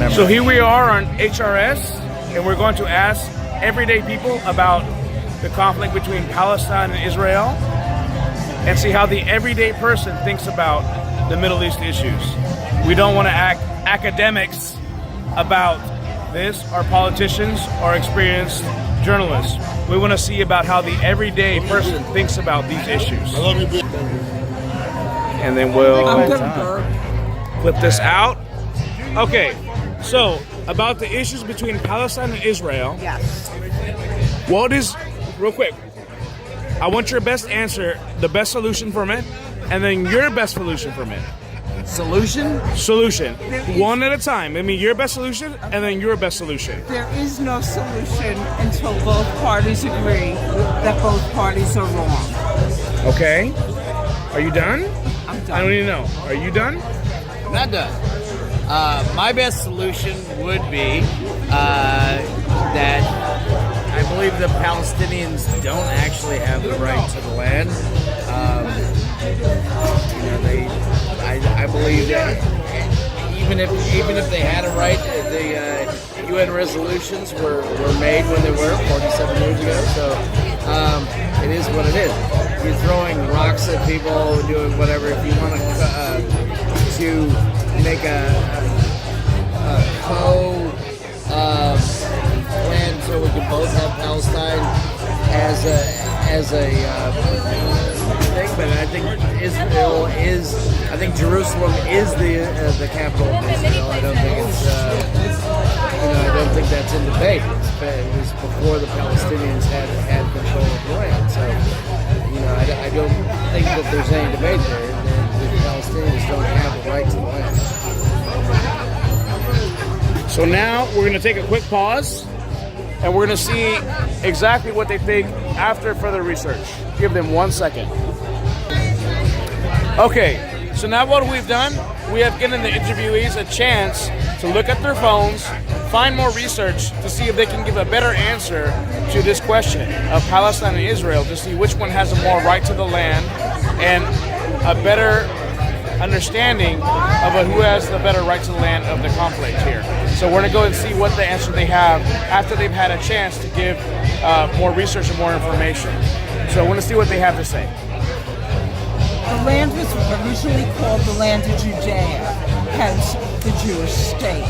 So here we are on HRS, and we're going to ask everyday people about the conflict between Palestine and Israel and see how the everyday person thinks about the Middle East issues. We don't want to act academics about this, or politicians, or experienced journalists. We want to see about how the everyday person thinks about these issues. And then we'll flip this out. Okay, so about the issues between Palestine and Israel. Yes. What is, real quick, I want your best answer, the best solution from it, and then your best solution from it. Solution? Solution. One at a time. I mean, your best solution, and then your best solution. There is no solution until both parties agree that both parties are wrong. Okay. Are you done? I'm done. I don't even know. Are you done? Not done. My best solution would be that I believe the Palestinians don't actually have the right to the land. I believe that even if they had a right, the UN resolutions were made when they were 47 years ago. So it is what it is. You're throwing rocks at people, doing whatever. If you want to make a plan so we can both have Palestine as a thing, but I think Jerusalem is the capital of Israel. I don't think it's I don't think that's in debate. It was before the Palestinians had control of the land. So I don't think that there's any debate there. The Palestinians don't have the right to the land. So now we're going to take a quick pause, and we're going to see exactly what they think after further research. Give them 1 second. Okay, so now what we've done, we have given the interviewees a chance to look at their phones, find more research to see if they can give a better answer to this question of Palestine and Israel, to see which one has a more right to the land and a better understanding of who has the better right to the land of the conflict here. So we're going to go and see what the answer they have after they've had a chance to give more research and more information. So I want to see what they have to say. The land was originally called the land of Judea, hence the Jewish state.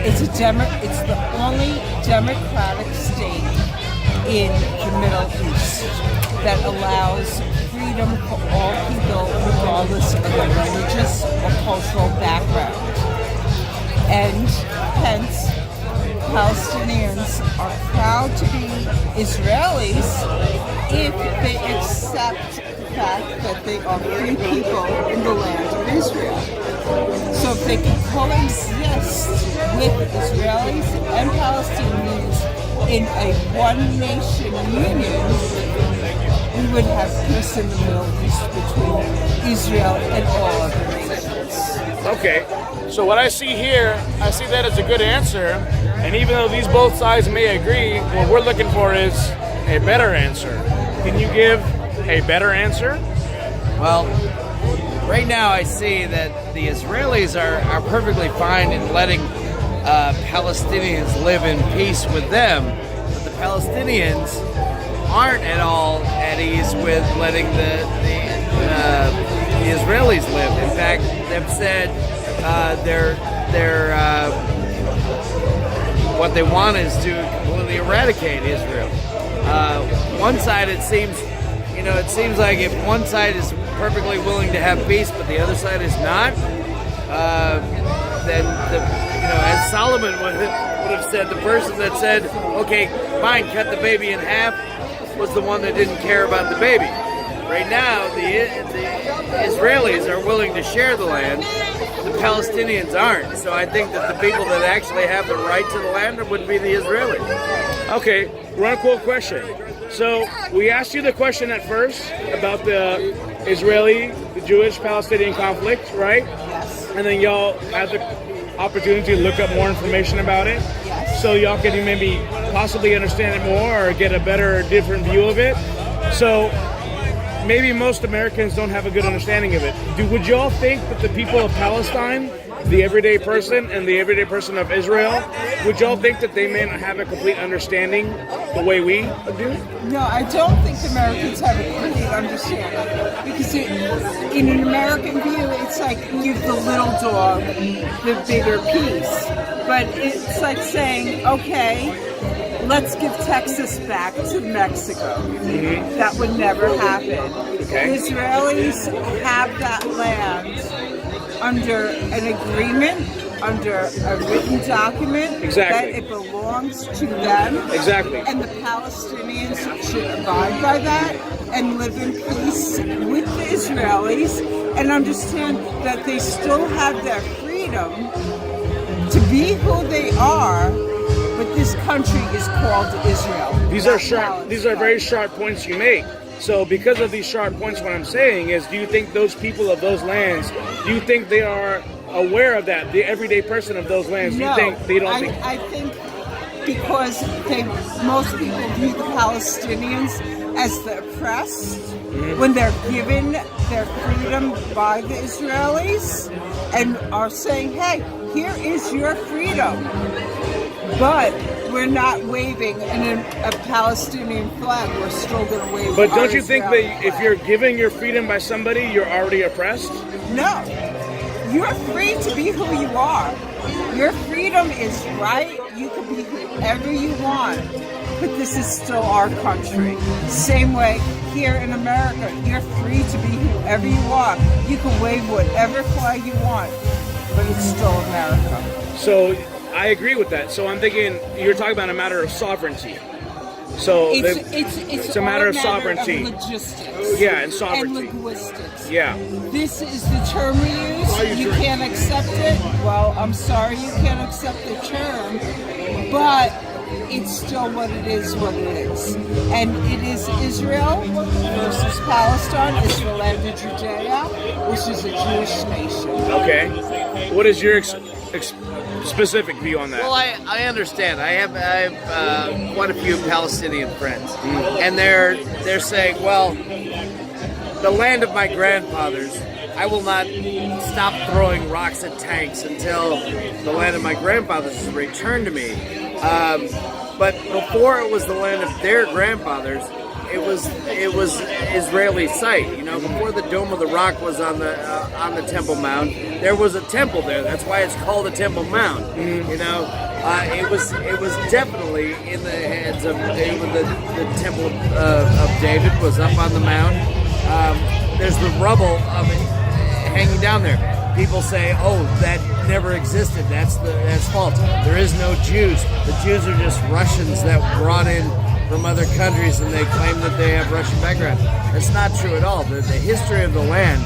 It's the only democratic state in the Middle East that allows freedom for all people regardless of their religious or cultural background. And hence, Palestinians are proud to be Israelis if they accept the fact that they are free people in the land of Israel. So if they can coexist with Israelis and Palestinians in a one-nation union, we would have peace in the Middle East between Israel and all other nations. Okay, so what I see here, I see that as a good answer, and even though these both sides may agree, what we're looking for is a better answer. Can you give a better answer? Well, right now I see that the Israelis are perfectly fine in letting Palestinians live in peace with them, but the Palestinians aren't at all at ease with letting the Israelis live. In fact, they've said what they want is to completely eradicate Israel. One side, it seems like if one side is perfectly willing to have peace, but the other side is not, then as Solomon would have said, the person that said, "Okay, fine, cut the baby in half," was the one that didn't care about the baby. Right now, the Israelis are willing to share the land. The Palestinians aren't. So I think that the people that actually have the right to the land would be the Israelis. Okay, one cool question. So we asked you the question at first about the the Jewish-Palestinian conflict, right? Yes. And then y'all had the opportunity to look up more information about it. Yes. So y'all can maybe possibly understand it more or get a better, different view of it. So maybe most Americans don't have a good understanding of it. Would y'all think that the people of Palestine the everyday person and the everyday person of Israel, would y'all think that they may not have a complete understanding the way we do? No, I don't think Americans have a complete understanding because in an American view, it's like give the little dog the bigger piece. But it's like saying, okay, let's give Texas back to Mexico. Mm-hmm. That would never happen. Okay. The Israelis have that land under an agreement, under a written document, Exactly. that it belongs to them. Exactly. And the Palestinians should abide by that and live in peace with the Israelis and understand that they still have their freedom to be who they are, but this country is called Israel. These are sharp. These are very sharp points you make. So because of these sharp points, what I'm saying is, do you think those people of those lands, do you think they are aware of that? The everyday person of those lands, do you think they don't think? I think because most people view the Palestinians as the oppressed when they're given their freedom by the Israelis and are saying, hey, here is your freedom. But we're not waving a Palestinian flag. We're still going to wave. But our don't you think Israeli that flag. if you're giving your freedom by somebody, you're already oppressed? No, you're free to be who you are. Your freedom is right. You can be whoever you want. But this is still our country. Same way here in America, you're free to be whoever you are. You can wave whatever flag you want, but it's still America. So I agree with that. So I'm thinking you're talking about a matter of sovereignty. So It's a matter of all sovereignty. Logistics. Yeah, and sovereignty. And linguistics. Yeah. This is the term we use. You can't accept it. Well, I'm sorry you can't accept the term, but it's still what it is, And it is Israel versus Palestine. It's the land of Judea, which is a Jewish nation. Okay. What is your specific view on that? Well, I understand. I have quite a few Palestinian friends, and they're saying, well, the land of my grandfathers, I will not stop throwing rocks at tanks until the land of my grandfathers is returned to me. But before it was the land of their grandfathers, it was Israeli site. You know, before the Dome of the Rock was on the Temple Mount, there was a temple there. That's why it's called the Temple Mount. You know, it was definitely in the hands of the Temple of David was up on the mount. There's the rubble of it hanging down there. People say, "Oh, that never existed. That's false. There is no Jews. The Jews are just Russians that brought in from other countries, and they claim that they have Russian background." That's not true at all. The history of the land.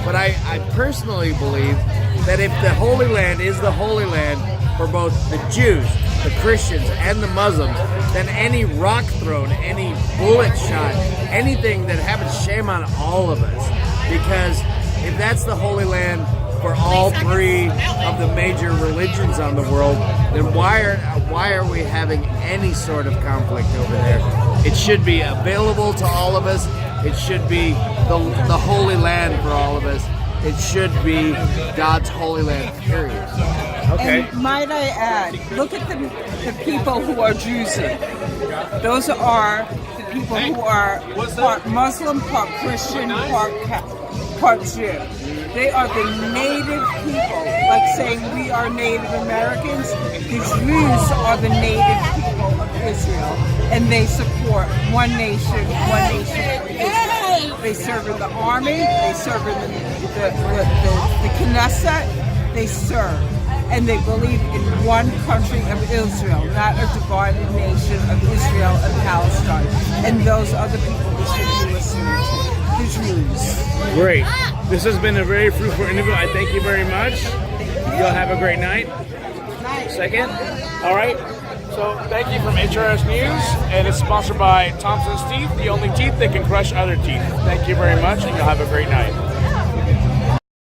But I personally believe that if the Holy Land is the Holy Land for both the Jews, the Christians, and the Muslims, then any rock thrown, any bullet shot, anything that happens, shame on all of us. Because if that's the Holy Land for all three of the major religions on the world, then why are we having any sort of conflict over there? It should be available to all of us. It should be the Holy Land for all of us. It should be God's Holy Land, period. Okay. And might I add, look at the people who are Druzy. Those are the people who are part Muslim, part Christian, part Jew. They are the native people, like saying we are Native Americans. The Jews are the native people of Israel, and they support one nation for Israel. They serve in the army, they serve in the Knesset, they serve. And they believe in one country of Israel, not a divided nation of Israel and Palestine. And those are the people we should be listening to, the Jews. Great. This has been a very fruitful interview. I thank you very much. Y'all have a great night. Second. All right. So thank you from HRS News, and it's sponsored by Thompson's Teeth, the only teeth that can crush other teeth. Thank you very much, and you'll have a great night.